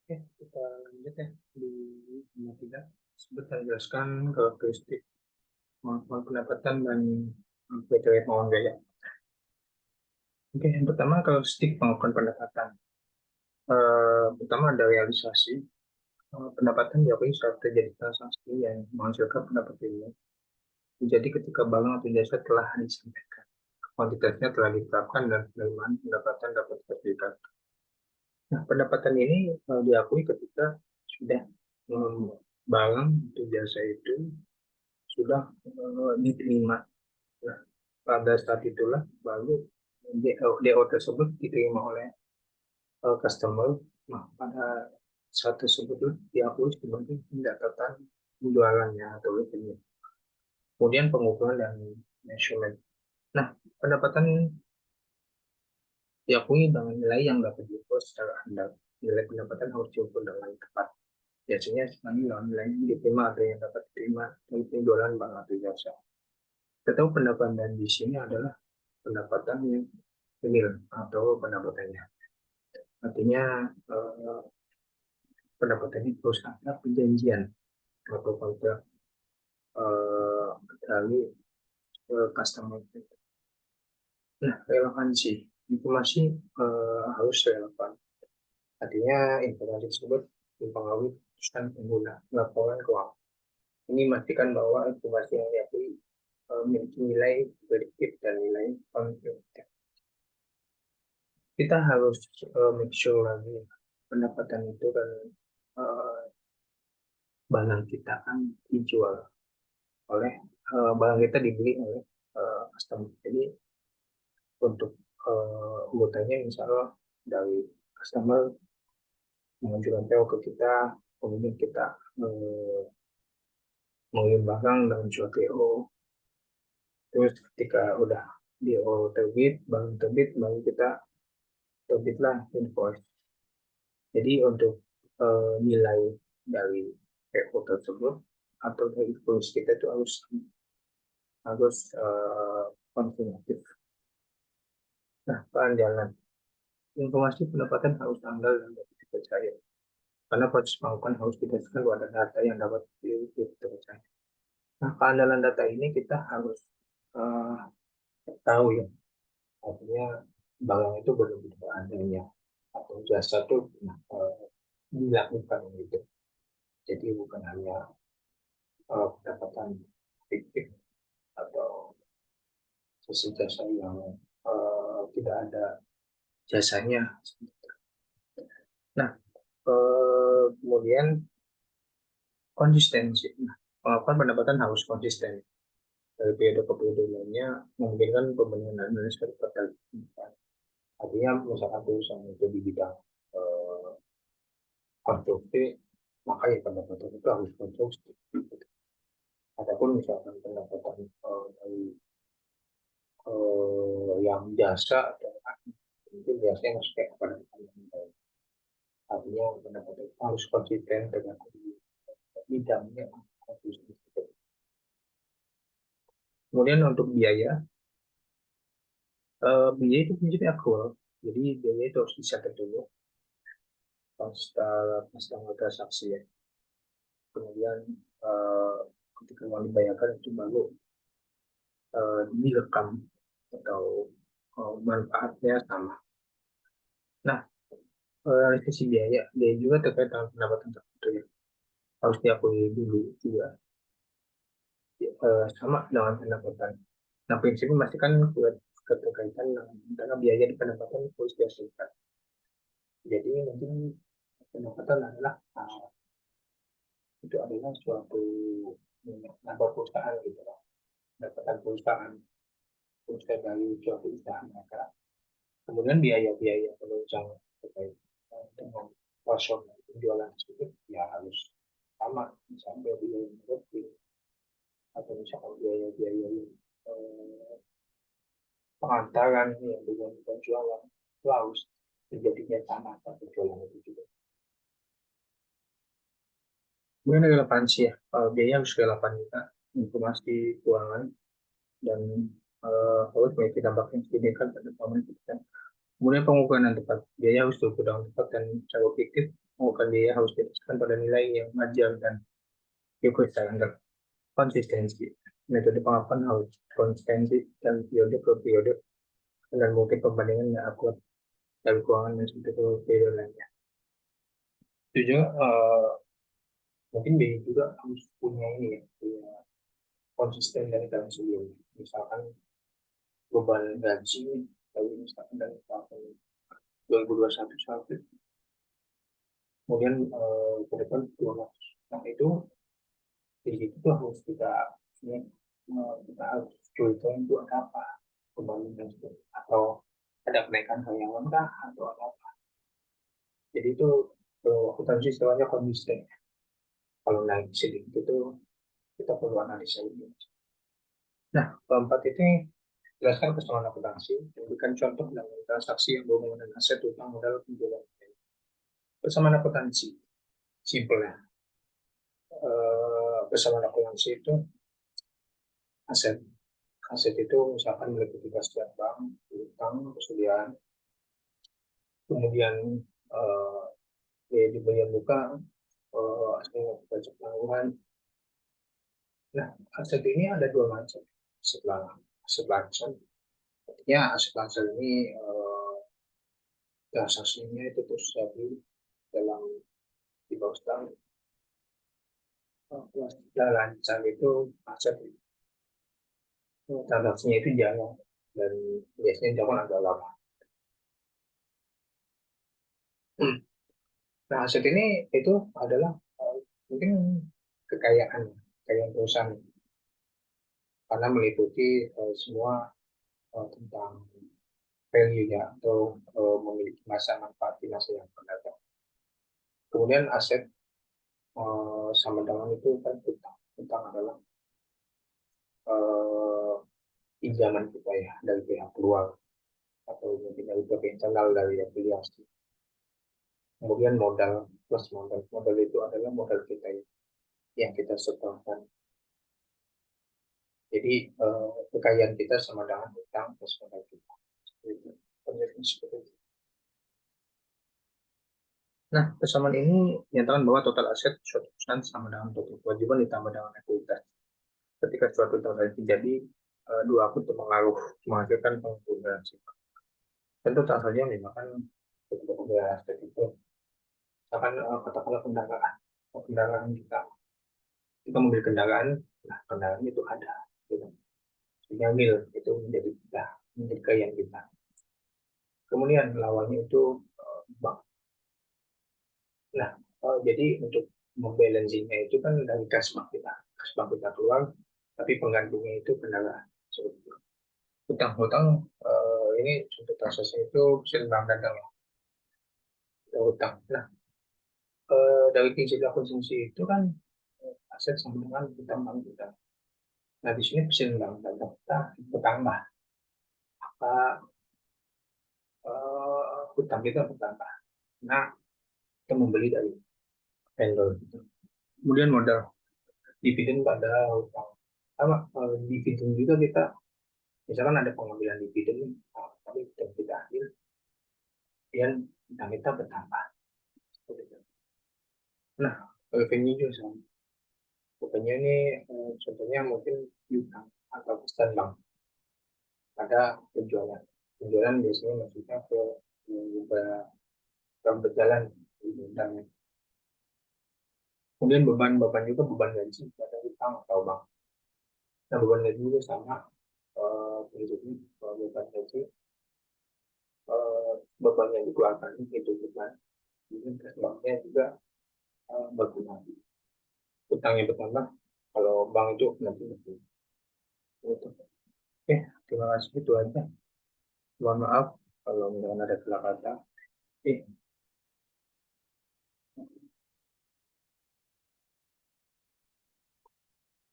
Oke, kita lanjut ya di nomor 3. Sebentar jelaskan karakteristik kemampuan pendapatan dan kriteria pengelolaan biaya. Oke, yang pertama karakteristik pengukuran pendapatan. Pertama ada realisasi. Pendapatan diakui saat terjadi transaksi yang menghasilkan pendapat real. Jadi ketika barang atau jasa telah disampaikan, kuantitasnya telah ditetapkan dan penerimaan pendapatan dapat dipastikan. Nah, pendapatan ini diakui ketika sudah barang atau jasa itu sudah diterima. Nah, pada saat itulah baru DO tersebut diterima oleh customer. Nah, pada saat tersebut diakui sebagai pendapatan penjualannya atau revenue. Kemudian pengukuran dan measurement. Nah, pendapatan diakui dengan nilai yang dapat diukur secara handal. Nilai pendapatan harus diukur dengan tepat. Biasanya sebagai nilai yang diterima atau yang dapat diterima dari penjualan barang atau jasa. Kita tahu pendapatan di sini adalah pendapatan yang real atau pendapatannya. Artinya pendapatan itu harus ada perjanjian atau kontrak dari customer. Nah, relevansi informasi harus relevan. Artinya informasi tersebut mempengaruhi keputusan pengguna laporan keuangan. Ini memastikan bahwa informasi yang diakui memiliki nilai prediktif dan nilai kontributif. Kita harus make sure lagi pendapatan itu kan uh, barang kita kan dijual oleh barang kita dibeli oleh customer. Jadi untuk anggotanya insya Allah dari customer mengajukan PO ke kita, kemudian kita mengirim barang dengan surat PO. Terus ketika udah DO terbit, baru kita terbitlah invoice. Jadi untuk nilai dari PO tersebut atau dari invoice kita itu harus konfirmatif. Nah, keandalan informasi pendapatan harus tanggal dan dapat dipercaya. Karena proses pengukuran harus berdasarkan pada data yang dapat dipercaya. Nah, keandalan data ini kita harus uh, tahu ya, artinya barang itu benar-benar adanya atau jasa itu dilakukan gitu. Jadi bukan hanya pendapatan fiktif atau sesuatu jasa yang tidak ada jasanya. Nah, kemudian konsistensi. Nah, pengakuan pendapatan harus konsisten dari periode ke periode lainnya, memungkinkan pembenahan analisa terkait. Artinya, misalkan perusahaan itu di bidang eh, konstruksi, maka ya pendapatan itu harus konstruksi. Adapun misalkan pendapatan dari yang jasa atau itu biasanya masuk kayak kepada pendapatan. Artinya pendapatan itu harus konsisten dengan bidangnya. Kemudian untuk biaya, biaya itu menjadi akrual. Jadi biaya itu harus dicatat dulu pas tanggal transaksi ya. Kemudian eh, ketika mau dibayarkan itu baru direkam atau manfaatnya sama. Nah, realisasi biaya juga terkait dengan pendapatan tertentu ya. Harus diakui dulu juga sama dengan pendapatan. Nah, prinsipnya memastikan keterkaitan antara biaya dan pendapatan harus dihasilkan. Jadi mungkin pendapatan adalah itu adalah suatu nambah perusahaan gitu loh. Pendapatan perusahaan dari suatu usaha mereka. Kemudian biaya-biaya penunjang terkait dengan operasional penjualan tersebut ya harus sama, misalnya biaya marketing atau misalkan biaya-biaya pengantaran yang dengan penjualan itu harus terjadinya sama pada penjualan itu juga. Kemudian relevansi ya, biaya harus relevan juga, informasi keuangan dan harus memiliki dampak yang signifikan pada pemain kita. Kemudian pengukuran yang tepat. Biaya harus diukur dengan tepat dan secara objektif. Pengukuran biaya harus didasarkan pada nilai yang wajar dan diukur secara konsistensi. Metode pengakuan harus konsistensi dan periode ke periode dan mungkin perbandingan yang akurat dari keuangan dan sumber periode lainnya. Itu juga mungkin BI juga harus punya ini ya, punya konsisten dari tahun sebelumnya. Misalkan beban gaji dari misalkan dari tahun 2021 sampai kemudian ke depan 2000. Nah itu di situ tuh harus kita ini, kita harus cerita itu ada apa pembangunan itu atau ada kenaikan karyawan kah atau ada apa. Jadi itu akuntansi istilahnya konsisten. Kalau naik sedikit itu kita perlu analisa ini. Nah, keempat ini jelaskan keseluruhan akuntansi dan berikan contoh dalam transaksi yang berhubungan dengan aset utang modal penjualan. Persamaan akuntansi, simple ya. Persamaan akuntansi itu aset. Aset itu misalkan likuiditas setiap bank, utang, persediaan, kemudian eh, di bagian buka, aset pajak tanggungan. Nah, aset ini ada dua macam. Aset langsung, artinya aset langsung ini transaksinya itu terjadi dalam di bawah setahun. Lancar itu aset transaksinya itu jalan dan biasanya jangan agak lama. Nah, aset ini itu adalah mungkin kekayaan, kekayaan perusahaan karena meliputi semua tentang value-nya atau memiliki masa manfaat di masa yang akan datang. Kemudian aset sama dengan itu kan utang. Utang adalah eh, pinjaman kita ya dari pihak luar atau mungkin dari pihak internal dari afiliasi. Kemudian modal plus modal. Modal itu adalah modal kita yang kita setorkan. Jadi kekayaan kita sama dengan utang plus modal kita. Itu. Seperti itu. Nah, persamaan ini menyatakan bahwa total aset suatu perusahaan sama dengan total kewajiban ditambah dengan ekuitas. Ketika suatu transaksi terjadi, dua akun terpengaruh menghasilkan penggunaan sifat. Tentu transaksinya misalkan ketika aset itu, misalkan katakanlah kendaraan, kendaraan kita membeli kendaraan, nah kendaraan itu ada, gitu. Sehingga mil itu menjadi kita, menjadi kekayaan kita. Kemudian lawannya itu bank. Nah, jadi untuk membalansinya itu kan dari kas bank kita keluar, tapi penggantinya itu kendaraan. Hutang-hutang ini untuk transaksi itu seimbang dagang ya, hutang. Nah, dari prinsip konsumsi itu kan aset sama dengan hutang bank kita. Nah, di sini seimbang dagang kita bertambah, maka hutang kita bertambah. Nah, kita membeli dari vendor. Gitu. Kemudian modal dividen pada hutang. Sama dividen juga kita, misalkan ada pengambilan dividen, tapi kita ambil, dan hutang kita bertambah. Nah, revenue juga sama. Revenue ini contohnya mungkin hutang atau pesan bank pada penjualan. Penjualan biasanya maksudnya ke berjalan di hutangnya. Kemudian beban juga beban gaji pada hutang atau bank. Nah, beban gaji juga sama prinsipnya beban gaji beban yang dikeluarkan itu beban. Kemudian banknya juga berkurang. Hutangnya bertambah, kalau bank itu nanti berkurang. Oke, terima kasih itu aja. Mohon maaf kalau misalkan ada salah kata. Oke.